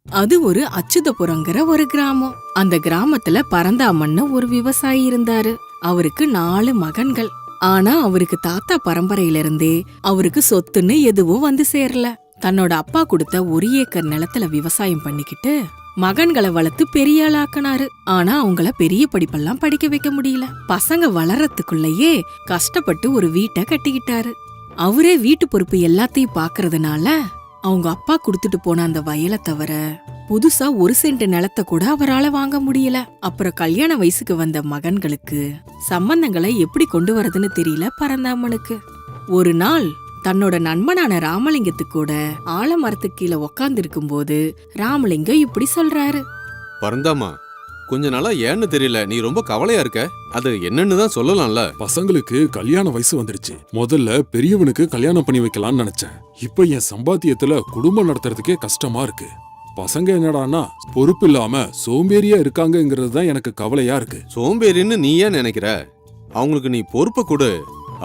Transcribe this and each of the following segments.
அது ஒரு அச்சுதபுரங்கிற ஒரு கிராமம். அந்த கிராமத்துல பரந்தாமன்னு ஒரு விவசாயி இருந்தாரு. அவருக்கு 4 மகன்கள். ஆனா அவருக்கு தாத்தா பரம்பரையில இருந்தே அவருக்கு சொத்துன்னு எதுவும் வந்து சேரல. தன்னோட அப்பா கொடுத்த 1 ஏக்கர் நிலத்துல விவசாயம் பண்ணிக்கிட்டு மகன்களை வளர்த்து பெரிய ஆளாக்குனாரு. ஆனா அவங்கள பெரிய படிப்பெல்லாம் படிக்க வைக்க முடியல. பசங்க வளர்றதுக்குள்ளயே கஷ்டப்பட்டு ஒரு வீட்டை கட்டிக்கிட்டாரு. அவரே வீட்டு பொறுப்பு எல்லாத்தையும் பாக்குறதுனால அவங்க அப்பா குடுத்துட்டு போன அந்த வயலை தவிர புதுசா 1 சென்ட் நிலத்தை கூட அவரால வாங்க முடியல. அப்புறம் கல்யாண வயசுக்கு வந்த மகன்களுக்கு சம்பந்தங்களை எப்படி கொண்டு வரதுன்னு தெரியல பரந்தாமனுக்கு. ஒரு நாள் தன்னோட நண்பனான ராமலிங்கத்துக்கு கூட ஆலமரத்துக்கு கீழே உக்காந்து இருக்கும் போது ராமலிங்கம் இப்படி சொல்றாரு. பரந்தாமா, கொஞ்ச நாளா ஏன்னு தெரியல நீ ரொம்ப கவலையா இருக்க. அது என்னன்னு தான் சொல்லலாம்ல. பசங்களுக்கு கல்யாண வயசு வந்துடுச்சு. முதல்ல பெரியவனுக்கு கல்யாணம் பண்ணி வைக்கலாம்னு நினைச்சேன். இப்ப என் சம்பாத்தியத்துல குடும்பம் நடத்துறதுக்கே கஷ்டமா இருக்கு. பசங்க என்னடான்னா பொறுப்பு இல்லாம சோம்பேறியா இருக்காங்கிறது தான் எனக்கு கவலையா இருக்கு. சோம்பேறின்னு நீ ஏன் நினைக்கிற? அவங்களுக்கு நீ பொறுப்பை கொடு.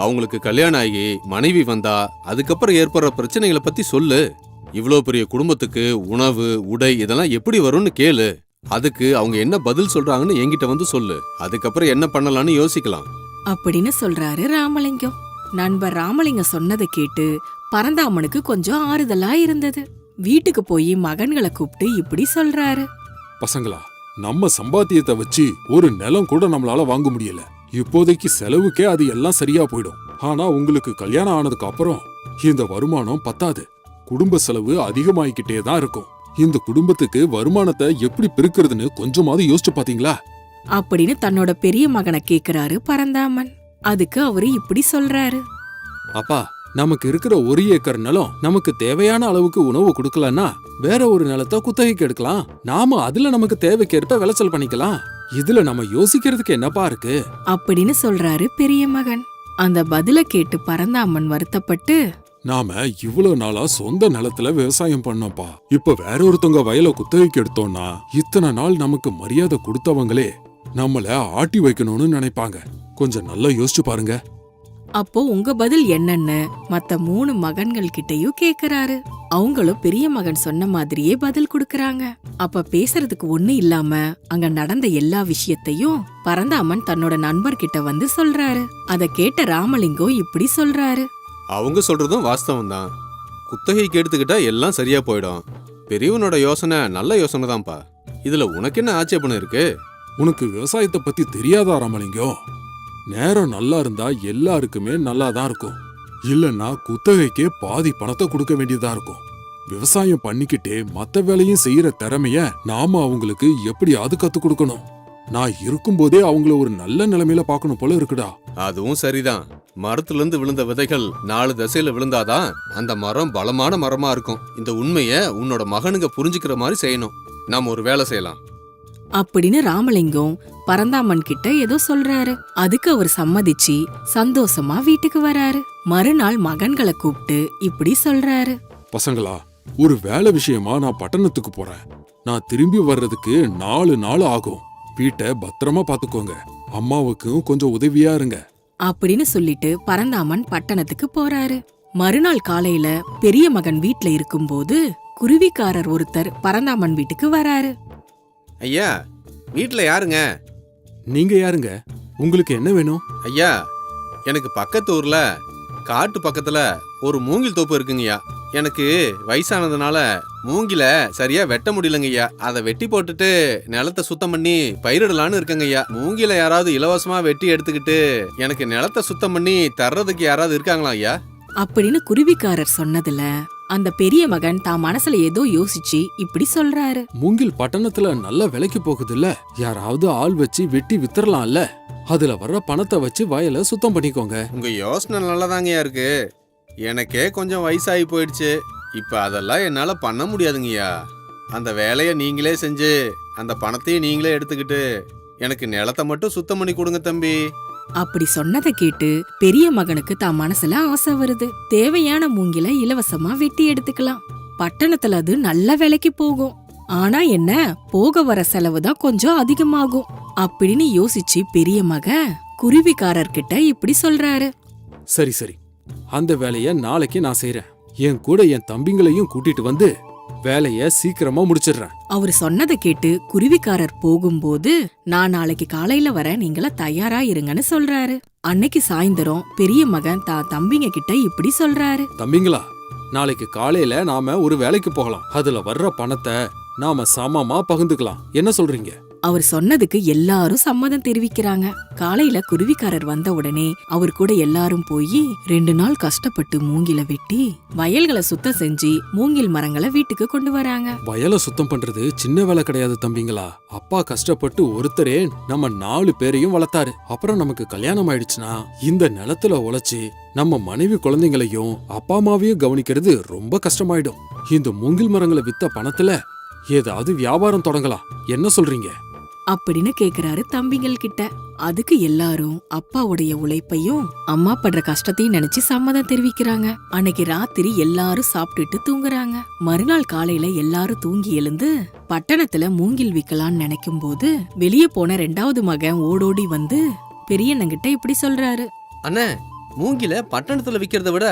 அவங்களுக்கு கல்யாணம் ஆகி மனைவி வந்தா அதுக்கப்புறம் ஏற்படுற பிரச்சனைகளை பத்தி சொல்லு. இவ்வளோ பெரிய குடும்பத்துக்கு உணவு உடை இதெல்லாம் எப்படி வரும்னு கேளு. அதுக்கு அவங்க என்ன பதில் சொல்றாங்கன்னு என்கிட்ட வந்து சொல்லு. அதுக்கப்புறம் என்ன பண்ணலாம்னு யோசிக்கலாம் அப்படின்னு சொல்றாரு ராமலிங்கம். நண்பர் ராமலிங்கம் சொன்னதை கேட்டு பரந்தாமனுக்கு கொஞ்சம் ஆறுதலா இருந்தது. வீட்டுக்கு போய் மகன்களை கூப்பிட்டு இப்படி சொல்றாரு. பசங்களா, நம்ம சம்பாத்தியத்தை வச்சு ஒரு நிலம் கூட நம்மளால வாங்க முடியல. இப்போதைக்கு செலவுக்கே அது எல்லாம் சரியா போயிடும். ஆனா உங்களுக்கு கல்யாணம் ஆனதுக்கு அப்புறம் இந்த வருமானம் பத்தாது. குடும்ப செலவு அதிகமாயிக்கிட்டே தான் இருக்கும். இந்த குடும்பத்துக்கு வருமானத்தை எப்படி பெருக்கிறதுன்னு கொஞ்சமாவது யோசிச்சு பாத்தீங்களா அப்படின்னு தன்னோட பெரிய மகனை கேக்குறாரு பரந்தாமன். அதுக்கு அவரு இப்படி சொல்றாரு. அப்பா, நமக்கு இருக்கிற 1 ஏக்கர் நிலம் நமக்கு தேவையான அளவுக்கு உணவு கொடுக்கலன்னா வேற ஒரு நிலத்தை குத்தகைக்கு எடுக்கலாம். நாம அதுல நமக்கு தேவைக்கேற்ப விளைச்சல் பண்ணிக்கலாம். இதுல நம்ம யோசிக்கிறதுக்கு என்னப்பா இருக்கு அப்படின்னு சொல்றாரு பெரிய மகன். அந்த பதில கேட்டு பரந்தாமன் வருத்தப்பட்டு, நாம இவ்வளவு நாளா சொந்த நிலத்துல விவசாயம் பண்ணோம்ப்பா. இப்ப வேற ஒருத்தவங்க வயலை குத்தகைக்கு எடுத்தோம்னா இத்தனை நாள் நமக்கு மரியாதை கொடுத்தவங்களே நம்மள ஆட்டி வைக்கணும்னு நினைப்பாங்க. கொஞ்சம் நல்லா யோசிச்சு பாருங்க. அப்போ உங்க பதில் என்னன்னு மத்த 3 மகன்கள் கிட்டயும் கேக்குறாரு. அவங்களும் பெரிய மகன் சொன்ன மாதிரியே பதில் கொடுக்கறாங்க. அப்ப பேசுறதுக்கு ஒண்ணு இல்லாம அங்க நடந்த எல்லா விஷயத்தையும் பரந்தாமன் தன்னோட நண்பர்கிட்ட வந்து சொல்றாரு. அத கேட்ட ராமலிங்கம் இப்படி சொல்றாரு. அவங்க சொல்றதும் வாஸ்தவம் தான். குத்தகைக்கு எடுத்துக்கிட்டா எல்லாம் சரியா போயிடும். பெரியவனோட யோசனை நல்ல யோசனை தான்ப்பா. இதுல உனக்கு என்ன ஆட்சேபணம் இருக்கு? உனக்கு விவசாயத்தை பத்தி தெரியாதா ராமலிங்கம்? நேரம் நல்லா இருந்தா எல்லாருக்குமே நல்லாதான் இருக்கும். இல்லன்னா குத்தகைக்கே பாதி பணத்தை கொடுக்க வேண்டியதா இருக்கும். விவசாயம் பண்ணிக்கிட்டே மத்த வேலையும் செய்யற திறமைய நாம அவங்களுக்கு எப்படியாவது கத்து கொடுக்கணும். நான் இருக்கும்போதே அவங்கள ஒரு நல்ல நிலைமையில பாக்கணும் போல இருக்குடா. அதுவும் சரிதான். மரத்துல இருந்து விழுந்த விதைகள் 4 திசையில விழுந்தாதான் அந்த மரம் பலமான மரமா இருக்கும். இந்த உண்மைய உன்னோட மகனுங்க புரிஞ்சுக்கிற மாதிரி செய்யணும். நாம ஒரு வேலை செய்யலாம் அப்படின்னு ராமலிங்கம் பரந்தாமன் கிட்ட ஏதோ சொல்றாரு. அதுக்கு அவர் சம்மதிச்சு சந்தோஷமா வீட்டுக்கு வராரு. மறுநாள் மகன்களை கூப்பிட்டு இப்படி சொல்றாரு. பசங்களா, ஒரு வேலை விஷயமா நான் பட்டணத்துக்கு போறேன். நான் திரும்பி வர்றதுக்கு 4 நாள் ஆகும். வீட்டை பத்திரமா பாத்துக்கோங்க. அம்மாவுக்கும் கொஞ்சம் உதவியா இருங்க அப்படின்னு சொல்லிட்டு பரந்தாமன் பட்டணத்துக்கு போறாரு. மறுநாள் காலையில பெரிய மகன் வீட்ல இருக்கும்போது குருவிக்காரர் ஒருத்தர் பரந்தாமன் வீட்டுக்கு வராரு. ஐயா, வீட்டுல யாருங்க? நீங்க யாருங்க? உங்களுக்கு என்ன வேணும்? ஐயா, எனக்கு பக்கத்து ஊர்ல காட்டு பக்கத்துல ஒரு மூங்கில் தோப்பு இருக்குங்கய்யா. எனக்கு வயசானதுனால மூங்கில சரியா வெட்ட முடியலங்கய்யா. அதை வெட்டி போட்டுட்டு நிலத்தை சுத்தம் பண்ணி பயிரிடலான்னு இருக்கங்கய்யா. மூங்கில யாராவது இலவசமா வெட்டி எடுத்துக்கிட்டு எனக்கு நிலத்தை சுத்தம் பண்ணி தர்றதுக்கு யாராவது இருக்காங்களா ஐயா? அப்படின்னு குருவிக்காரர் சொன்னதுல அந்த பெரிய மகன் தான் மனசுல ஏதோ யோசிச்சு இப்படி சொல்றாரு. மூங்கில் பட்டணத்துல நல்ல விலைக்கு போகுதுல்ல, யாராவது ஆள் வச்சு வெட்டி வித்துறலாம்ல. அதுல வர்ற பணத்தை வச்சு வயலை சுத்தம் பண்ணிக்கோங்க. உங்க யோசனை நல்லதாங்கய்யா இருக்கு. எனக்கே கொஞ்சம் வயசாகி போயிடுச்சு. இப்ப அதெல்லாம் என்னால பண்ண முடியாதுங்கய்யா. அந்த வேலையை நீங்களே செஞ்சு அந்த பணத்தையும் நீங்களே எடுத்துக்கிட்டு எனக்கு நிலத்தை மட்டும் சுத்தம் பண்ணி கொடுங்க தம்பி. அப்படி சொன்னதை கேட்டு பெரிய மகனுக்கு தான் மனசுல ஆசை வருது. தேவையான மூங்கில இலவசமா வெட்டி எடுத்துக்கலாம். பட்டணத்துல அது நல்ல விலைக்கு போகும். ஆனா என்ன, போக வர செலவுதான் கொஞ்சம் அதிகமாகும் அப்படின்னு யோசிச்சு பெரிய மகன் குருவிக்காரர்கிட்ட இப்படி சொல்றாரு. சரி சரி, அந்த வேலைய நாளைக்கு நான் செய்யறேன். என் கூட என் தம்பிங்களையும் கூட்டிட்டு வந்து வேலைய சீக்கிரமா முடிச்சிடுறேன். அவர் சொன்னதை கேட்டு குருவிக்காரர் போகும்போது, நான் நாளைக்கு காலையில வர நீங்கள தயாரா இருங்கன்னு சொல்றாரு. அன்னைக்கு சாயந்தரம் பெரிய மகன் தான் தம்பிங்க கிட்ட இப்படி சொல்றாரு. தம்பிங்களா, நாளைக்கு காலையில நாம ஒரு வேலைக்கு போகலாம். அதுல வர்ற பணத்தை நாம சமமா பகிர்ந்துக்கலாம். என்ன சொல்றீங்க? அவர் சொன்னதுக்கு எல்லாரும் சம்மதம் தெரிவிக்கிறாங்க. காலையில குருவிக்காரர் வந்த உடனே அவர் கூட எல்லாரும் போய் 2 நாள் கஷ்டப்பட்டு மூங்கில வெட்டி வயல்களை சுத்தம் செஞ்சு மூங்கில் மரங்களை வீட்டுக்கு கொண்டு வராங்க. வயலை சுத்தம் பண்றது சின்ன வேலை கிடையாது தம்பிங்களா. அப்பா கஷ்டப்பட்டு ஒருத்தரே நம்ம 4 பேரையும் வளர்த்தாரு. அப்புறம் நமக்கு கல்யாணம் ஆயிடுச்சுன்னா இந்த நிலத்துல உழைச்சு நம்ம மனைவி குழந்தைங்களையும் அப்பா அம்மாவையும் கவனிக்கிறது ரொம்ப கஷ்டமாயிடும். இந்த மூங்கில் மரங்களை வித்த பணத்துல ஏதாவது வியாபாரம் தொடங்கலாம். என்ன சொல்றீங்க? அப்படின்னு கேக்குறாரு தம்பிங்கள் கிட்ட. அதுக்கு எல்லாரும் அப்பாவுடைய உழைப்பையும் அம்மா படுற கஷ்டத்தையும் நினைச்சு சம்மதம் தெரிவிக்கிறாங்க. அன்னைக்கு ராத்திரி எல்லாரும் சாப்பிட்டுட்டு தூங்குறாங்க. மறுநாள் காலையில எல்லாரும் தூங்கி எழுந்து பட்டணத்துல மூங்கில் விக்கலான்னு நினைக்கும் போது வெளியே போன 2வது மகன் ஓடோடி வந்து பெரியண்ணங்கிட்ட இப்படி சொல்றாரு. அண்ணே, மூங்கில பட்டணத்துல விக்கிறத விட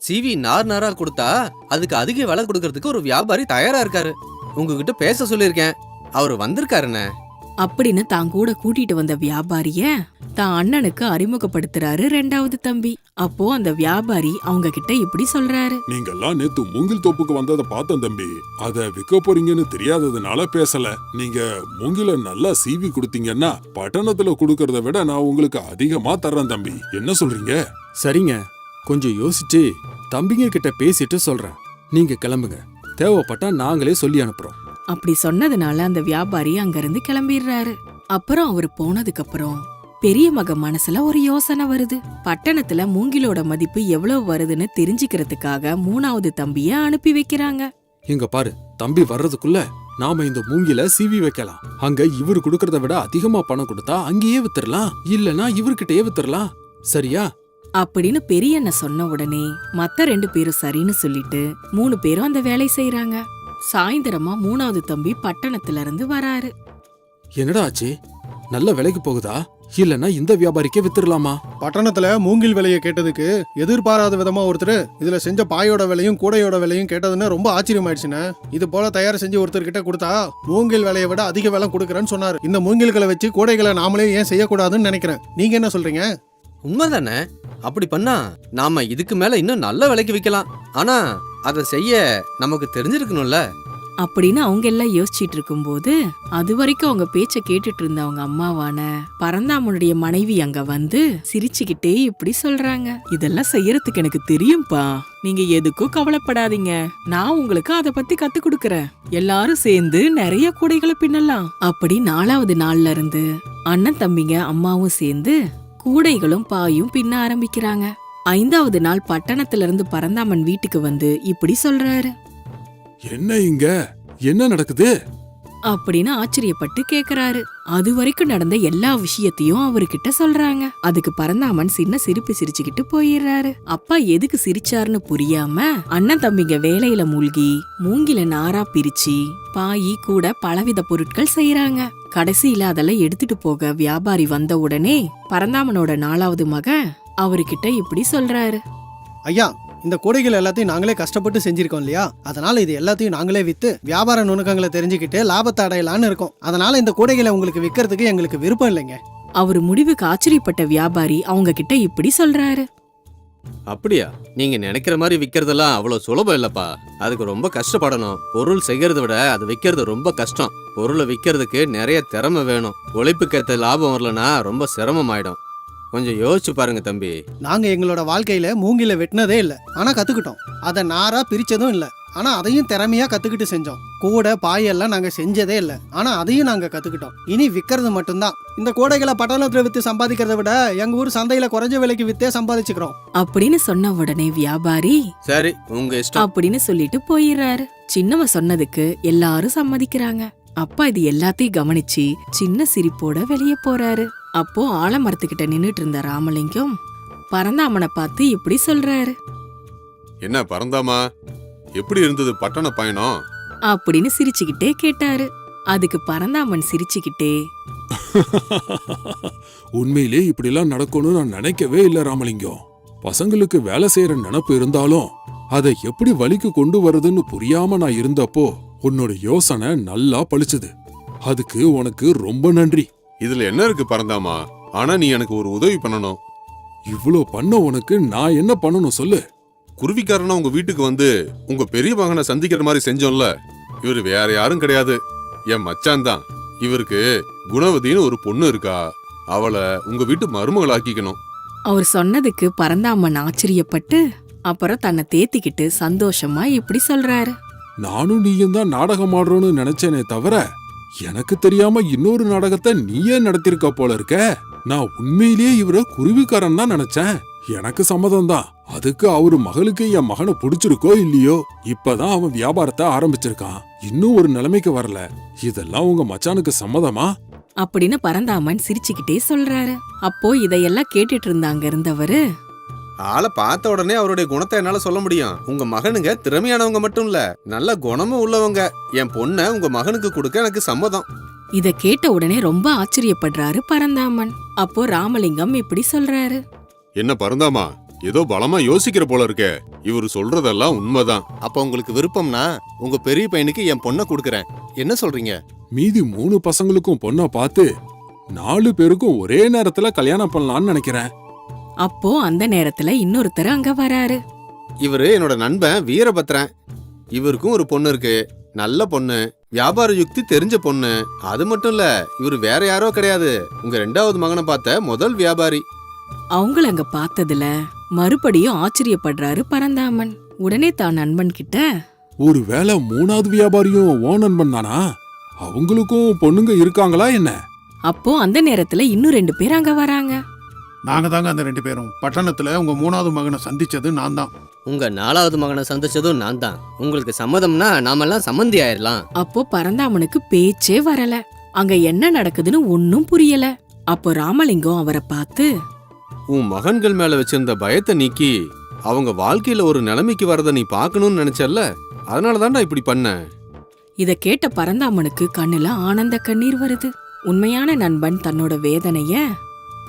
சீவி நார் நாரா கொடுத்தா அதுக்கு அதிக விலை கொடுக்கறதுக்கு ஒரு வியாபாரி தயாரா இருக்காரு. உங்ககிட்ட பேச சொல்லியிருக்கேன், அவரு வந்திருக்காருண்ணே அப்படின்னு தான் கூட கூட்டிட்டு வந்த வியாபாரிய தான் அண்ணனுக்கு அறிமுகப்படுத்துறாரு 2வது தம்பி. அப்போ அந்த வியாபாரி அவங்க கிட்ட இப்படி சொல்றாரு. நீங்கெல்லாம் நேத்து மூங்கில் தோப்புக்கு வந்ததை பார்த்தேன் தம்பி. அத விற்க போறீங்கன்னு தெரியாததுனால பேசல. நீங்க மூங்கில நல்லா சீவி கொடுத்தீங்கன்னா பட்டணத்துல கொடுக்கறத விட நான் உங்களுக்கு அதிகமா தர்றேன் தம்பி. என்ன சொல்றீங்க? சரிங்க, கொஞ்சம் யோசிச்சு தம்பிங்க கிட்ட பேசிட்டு சொல்றேன். நீங்க கிளம்புங்க. தேவைப்பட்டா நாங்களே சொல்லி அனுப்புறோம். அப்படி சொன்னதுனால அந்த வியாபாரி அங்கிருந்து கிளம்பிடுறாரு. அப்புறம் அவர் போனதுக்கு அப்புறம் பெரிய மக மனசுல ஒரு யோசனை வருது. பட்டணத்துல மூங்கிலோட மதிப்பு எவ்வளவு வருதுன்னு தெரிஞ்சுக்கிறதுக்காக 3வது தம்பிய அனுப்பி வைக்கிறாங்க. இங்க பாரு, தம்பி வர்றதுக்குள்ள நாம இந்த மூங்கில சீவி வைக்கலாம். அங்க இவரு கொடுக்கறத விட அதிகமா பணம் கொடுத்தா அங்கேயே வித்துறலாம். இல்லனா இவர்கிட்டயே வித்துறலாம். சரியா? அப்படின்னு பெரியண்ண சொன்ன உடனே மத்த 2 பேரும் சரின்னு சொல்லிட்டு 3 பேரும் அந்த வேலை செய்யறாங்க. சாயந்தரமா 3வது தம்பி பட்டணத்துல இருந்து வராரு. என்னடா ஆச்சு? நல்ல விலைக்கு போகுதா? இல்லனா இந்த வியாபாரிக்கே வித்துடலாமா? பட்டணத்துல மூங்கில் விலையை கேட்டதுக்கு எதிர்பாராத விதமா ஒருத்தர் இதுல செஞ்ச பாயோட விலையும் கூடையோட விலையும் கேட்டதுன்னு ரொம்ப ஆச்சரியமாயிடுச்சுன்னு. இது போல தயார் செஞ்சு ஒருத்தர் கிட்ட கொடுத்தா மூங்கில் விலையை விட அதிக விலை கொடுக்கறேன்னு சொன்னாரு. இந்த மூங்கில்களை வச்சு கூடைகளை நாமளே ஏன் செய்யக்கூடாதுன்னு நினைக்கிறேன். நீங்க என்ன சொல்றீங்க? உண்மைதானே? அப்படி பண்ணா நாம இதுக்கு மேல இன்னும் நல்ல விலைக்கு விற்கலாம். ஆனா அதை செய்ய நமக்கு தெரிஞ்சிருக்கணும்ல அப்படின்னு அவங்க எல்லாம் யோசிச்சுட்டு இருக்கும்போது அது வரைக்கும் அவங்க பேச்ச கேட்டுட்டு இருந்த அவங்க அம்மாவான பரந்தாமனுடைய மனைவி அங்க வந்து சிரிச்சுக்கிட்டே இப்படி சொல்றாங்க. இதெல்லாம் செய்யறதுக்கு எனக்கு தெரியும்பா, நீங்க எதுக்கும் கவலைப்படாதீங்க. நான் உங்களுக்கு அத பத்தி கத்து கொடுக்கறேன். எல்லாரும் சேர்ந்து நிறைய கூடைகளை பின்னலாம். அப்படி 4வது நாள்ல இருந்து அண்ணன் தம்பிங்க அம்மாவும் சேர்ந்து கூடைகளும் பாயும் பின்ன ஆரம்பிக்கிறாங்க. 5வது நாள் பட்டணத்துல இருந்து பரந்தாமன் வீட்டுக்கு வந்து இப்படி சொல்றாரு. என்ன இங்க என்ன நடக்குது? அப்படின்னு ஆச்சரியப்பட்டு கேக்குறாரு. அது வரைக்கும் நடந்த எல்லா விஷயத்தையும் அவர்கிட்ட சொல்றாங்க. அதுக்கு பரந்தாமன் சின்ன சிரிப்பு சிரிச்சுக்கிட்டு போயிடுறாரு. அப்பா எதுக்கு சிரிச்சாருன்னு புரியாம அண்ணன் தம்பிங்க வேலையில மூழ்கி மூங்கில நாரா பிரிச்சு பாயி கூட பலவித பொருட்கள் செய்யறாங்க. கடைசியில அதெல்லாம் எடுத்துட்டு போக வியாபாரி வந்த உடனே பரந்தாமனோட 4வது மகன் அவர்கிட்ட இப்படி சொல்றாரு. ஐயா, இந்த கூடைகள் எல்லாத்தையும் நாங்களே கஷ்டப்பட்டு செஞ்சிருக்கோம் இல்லையா? அதனால இது எல்லாத்தையும் நாங்களே வித்து வியாபார நுணுக்கங்களை தெரிஞ்சுக்கிட்டு லாபத்தை அடையலான்னு இருக்கோம். அதனால இந்த கூடைகளை உங்களுக்கு விற்கிறதுக்கு எங்களுக்கு விருப்பம் இல்லைங்க. அவர் முடிவுக்கு ஆச்சரியப்பட்ட வியாபாரி அவங்க கிட்ட இப்படி சொல்றாரு. அப்படியா? நீங்க நினைக்கிற மாதிரி விக்கிறதெல்லாம் அவ்வளவு சுலபம் இல்லப்பா. அதுக்கு ரொம்ப கஷ்டப்படணும். பொருள் செய்யறத விட அது விக்கிறது ரொம்ப கஷ்டம். பொருளை விக்கிறதுக்கு நிறைய திறமை வேணும். உழைப்புக்கேற்ற லாபம் வரலன்னா ரொம்ப சிரமமாயிடும். கொஞ்சம் யோசிச்சு பாருங்க தம்பி. நாங்க எங்களோட வாழ்க்கையில மூங்கில வெட்டினதே இல்ல, ஆனா கத்துக்கிட்டோம். அதை நாரா பிரிச்சதும் இல்ல, ஆனா அதையும் திறமையா கத்துக்கிட்டு செஞ்சோம். கூட பாயெல்லாம் நாங்க செஞ்சதே இல்ல, ஆனா அதையும் நாங்க கத்துக்கிட்டோம். இனி விக்கிறது மட்டும்தான். இந்த கூடைகளை பட்டணத்துல வித்து சம்பாதிக்கிறத விட எங்க ஊர் சந்தையில குறைஞ்ச விலைக்கு வித்தே சம்பாதிச்சுக்கிறோம் அப்படின்னு சொன்ன உடனே வியாபாரி சரி, உங்க இஷ்டம் அப்படின்னு சொல்லிட்டு போயிடுறாரு. சின்னவன் சொன்னதுக்கு எல்லாரும் சம்மதிக்கிறாங்க. அப்பா இது எல்லாத்தையும் கவனிச்சு சின்ன சிரிப்போட வெளியே போறாரு. அப்போ ஆலமரத்துக்கிட்ட நின்னுட்டு இருந்த ராமலிங்கம் பரந்தாமனை பார்த்து இப்படி சொல்றாரு. என்ன பரந்தாமா, எப்படி இருந்தது பட்டண பயணம்? அப்படின்னு சிரிச்சுக்கிட்டே கேட்டாரு. அதுக்கு பரந்தாமன் சிரிச்சுக்கிட்டே உண்மையிலே இப்படிலாம் நடக்கும்னு நான் நினைக்கவே இல்ல ராமலிங்கம். பசங்களுக்கு வேலை செய்யற நினைப்பு இருந்தாலும் அதை எப்படி வழிக்கு கொண்டு வரதுன்னு புரியாம நான் இருந்தப்போ உன்னோட யோசனை நல்லா பளிச்சுது. அதுக்கு உனக்கு ரொம்ப நன்றி. இதுல என்ன இருக்கு பரந்தாமா? ஆனா நீ எனக்கு ஒரு உதவி பண்ணணும். இவ்ளோ பண்ண உனக்கு நான் என்ன பண்ணணும் சொல்லு. குருவிக்காரனா உங்க வீட்டுக்கு வந்து உங்க பெரிய மகனை சந்திக்கிற மாதிரி செஞ்சோம்ல, இவரு வேற யாரும் கிடையாது, என் மச்சான் தான். இவருக்கு குணவதின்னு ஒரு பொண்ணு இருக்கா, அவளை உங்க வீட்டு மருமகளாக்கிக்கணும். அவர் சொன்னதுக்கு பரந்தாமன் ஆச்சரியப்பட்டு அப்புறம் தன்னை தேத்திக்கிட்டு சந்தோஷமா இப்படி சொல்றாரு. நானும் நீயும் தான் நாடகம் ஆடுறோன்னு நினைச்சேனே தவிர எனக்கு தெரியாம இன்னொரு நாடகத்தை நீயே நடத்திருக்க போல இருக்க. நான் உண்மையிலேயே இவர குருவிக்காரன் தான் நினைச்சேன். எனக்கு சம்மதம் தான். அதுக்கு அவரு மகளுக்கு என் மகனை பிடிச்சிருக்கோ இல்லையோ, இப்பதான் அவன் வியாபாரத்தை ஆரம்பிச்சிருக்கான், இன்னும் ஒரு நிலைமைக்கு வரல. இதெல்லாம் உங்க மச்சானுக்கு சம்மதமா? அப்படின்னு பரந்தாமன் சிரிச்சுக்கிட்டே சொல்றாரு. அப்போ இதையெல்லாம் கேட்டுட்டு இருந்தாங்க இருந்தவரு, ஆளை பார்த்த உடனே அவருடைய குணத்தை என்னால சொல்ல முடியும். உங்க மகனுங்க திறமையானவங்க மட்டும் இல்ல, நல்ல குணமும் உள்ளவங்க. என் பொண்ணை உங்க மகனுக்கு கொடுக்க எனக்கு சம்மதம். இத கேட்ட உடனே ரொம்ப ஆச்சரியப்படுறாரு பரந்தாமன். அப்போ ராமலிங்கம் இப்படி சொல்றாரு. என்ன பரந்தாமா, ஏதோ பலமா யோசிக்கிற போல இருக்கே. இவரு சொல்றதெல்லாம் உண்மைதான். அப்ப உங்களுக்கு விருப்பம்னா உங்க பெரிய பையனுக்கு என் பொண்ணை கொடுக்கறேன். என்ன சொல்றீங்க? மீதி 3 பசங்களுக்கும் பொண்ணை பார்த்து 4 பேருக்கும் ஒரே நேரத்துல கல்யாணம் பண்ணலாம்னு நினைக்கிறேன். அப்போ அந்த நேரத்துல இன்னொருத்தர் அங்க வராரு. இவரு என்னோட நண்பன் வீரபத்ரன். இவருக்கும் ஒரு பொண்ணு இருக்கு, நல்ல பொண்ணு, வியாபார யுக்தி தெரிஞ்ச பொண்ணு. அது மட்டும் இல்ல, இவரு வேற யாரோ கிடையாது, உங்க 2வது மகனை பார்த்த முதல் வியாபாரி. அவங்கள அங்க பார்த்ததுல மறுபடியும் ஆச்சரியப்படுறாரு பரந்தாமன். உடனே தான் நண்பன் கிட்ட, ஒருவேளை 3வது வியாபாரியும் ஓ நண்பன் தானா? அவங்களுக்கும் பொண்ணுங்க இருக்காங்களா என்ன? அப்போ அந்த நேரத்துல இன்னும் 2 பேர் அங்க வராங்க. நாங்க தாங்க அந்த 2 பேரும். பட்டணத்துல உங்க 3வது மகனை சந்திச்சது நான் தான். உங்க 4வது மகனை சந்திச்சதும் நான் தான். உங்களுக்கு சம்மதம்னா நாமெல்லாம் சம்மந்தி ஆயிரலாம். அப்போ பரந்தாமனுக்கு பேச்சே வரல. அங்க என்ன நடக்குதுன்னு ஒன்னும் புரியல. அப்போ ராமலிங்கம் அவரை பார்த்து, உன் மகன்கள் மேல வச்சிருந்த பயத்தை நீக்கி அவங்க வாழ்க்கையில ஒரு நிலைமைக்கு வரத நீ பார்க்கணும்னு நினைச்சல்ல, அதனாலதான்டா இப்படி பண்ண. இத கேட்ட பரந்தாமனுக்கு கண்ணுல ஆனந்த கண்ணீர் வருது. உண்மையான நண்பன் தன்னோட வேதனைய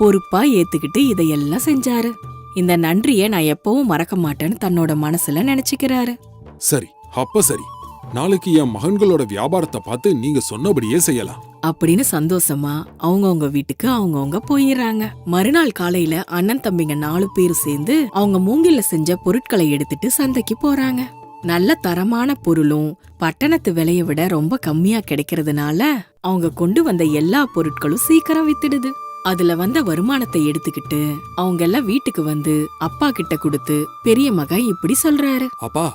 பொறுப்பா ஏத்துக்கிட்டு இதையெல்லாம் செஞ்சாரு. இந்த நன்றிய நான் எப்பவும் மறக்க மாட்டேன்னு தன்னோட மனசுல நினைச்சுக்கிறாரு. சரி, அப்ப சரி, நாளைக்கு என் மகன்களோட வியாபாரத்தை பார்த்து நீங்க சொன்னபடியே செய்யலாம் அப்படின்னு சந்தோஷமா அவங்கவங்க வீட்டுக்கு அவங்கவங்க போயிடுறாங்க. மறுநாள் காலையில அண்ணன் தம்பிங்க 4 பேர் சேர்ந்து அவங்க மூங்கில்ல செஞ்ச பொருட்களை எடுத்துட்டு சந்தைக்கு போறாங்க. நல்ல தரமான பொருளும் பட்டணத்து விலைய விட ரொம்ப கம்மியா கிடைக்கிறதுனால அவங்க கொண்டு வந்த எல்லா பொருட்களும் சீக்கிரம் வித்துடுது. அதுல வந்த வருமானத்தை எடுத்துக்கிட்டு அவங்க எல்லாம் வீட்டுக்கு வந்து அப்பா கிட்ட கொடுத்து பெரிய மகன் இப்படி சொல்றாரு. அப்பா,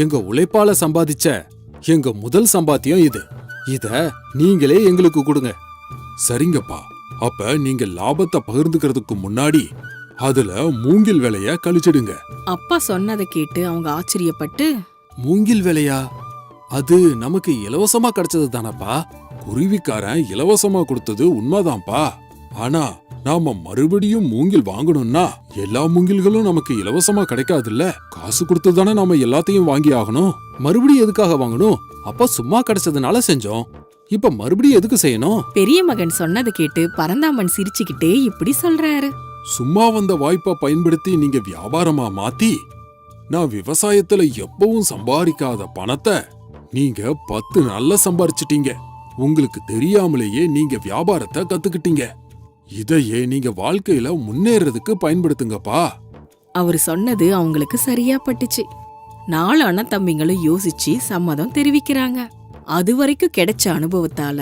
எங்க உழைப்பால சம்பாதிச்ச எங்க முதல் சம்பாத்தியம் இது. இத நீங்களே எங்களுக்கு கொடுங்க. சரிங்கப்பா. அப்ப நீங்க லாபத்தை பகிர்ந்துக்கிறதுக்கு முன்னாடி அதுல மூங்கில் விலைய கழிச்சிடுங்க. அப்பா சொன்னதை கேட்டு அவங்க ஆச்சரியப்பட்டு, மூங்கில் விலையா? அது நமக்கு இலவசமா கிடைச்சது தானப்பா? குருவிக்காரன் இலவசமா கொடுத்தது உண்மைதான்ப்பா. ஆனா நாம மறுபடியும் மூங்கில் வாங்கணும்னா எல்லா மூங்கில்களும் நமக்கு இலவசமா கிடைக்காதுல்ல. காசு கொடுத்து தானே நாம எல்லாத்தையும் வாங்கி ஆகணும். மறுபடியும் எதுக்காக வாங்கணும்? அப்பா சும்மா கிடைச்சதுனால செஞ்சோம். இப்ப மறுபடியும் எதுக்கு செய்யணும்? பெரிய மகன் சொன்னதை கேட்டு பரந்தாமன் சிரிச்சுக்கிட்டே இப்படி சொல்றாரு. சும்மா வந்த வாய்ப்பை பயன்படுத்தி நீங்க வியாபாரமா மாத்தி நான் விவசாயத்துல எப்பவும் சம்பாதிக்காத பணத்தை நீங்க 10 நாள்ல சம்பாரிச்சிட்டீங்க. உங்களுக்கு தெரியாமலேயே நீங்க வியாபாரத்தை கத்துக்கிட்டீங்க. இதையே நீங்க வாழ்க்கையில முன்னேறதுக்கு பயன்படுத்துங்கப்பா. அவரு சொன்னது அவங்களுக்கு சரியா பட்டுச்சு. 4 அண்ணன் தம்பிங்களும் யோசிச்சு சம்மதம் தெரிவிக்கிறாங்க. அது வரைக்கும் கிடைச்ச அனுபவத்தால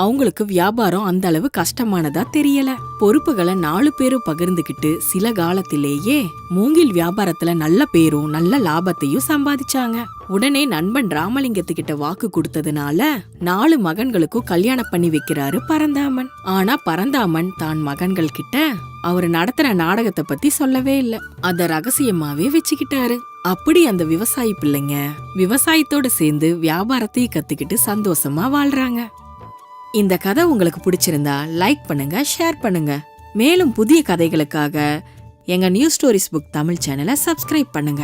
அவங்களுக்கு வியாபாரம் அந்த அளவு கஷ்டமானதா தெரியல. பொறுப்புகளை 4 பேரும் பகிர்ந்துகிட்டு சில காலத்திலேயே மூங்கில் வியாபாரத்துல நல்ல பேரும் நல்ல லாபத்தையும் சம்பாதிச்சாங்க. உடனே நண்பன் ராமலிங்கத்துக்கிட்ட வாக்கு கொடுத்ததுனால 4 மகன்களுக்கும் கல்யாணம் பண்ணி வைக்கிறாரு பரந்தாமன். ஆனா பரந்தாமன் தான் மகன்கள் கிட்ட அவரு நடத்துற நாடகத்தை பத்தி சொல்லவே இல்ல. அத ரகசியமாவே வச்சுக்கிட்டாரு. அப்படி அந்த விவசாயி பிள்ளைங்க விவசாயத்தோட சேர்ந்து வியாபாரத்தையும் கத்துக்கிட்டு சந்தோஷமா வாழ்றாங்க. இந்த கதை உங்களுக்கு பிடிச்சிருந்தா லைக் பண்ணுங்க, ஷேர் பண்ணுங்க. மேலும் புதிய கதைகளுக்காக எங்க நியூஸ் ஸ்டோரிஸ் புக் தமிழ் சேனலை சப்ஸ்கிரைப் பண்ணுங்க.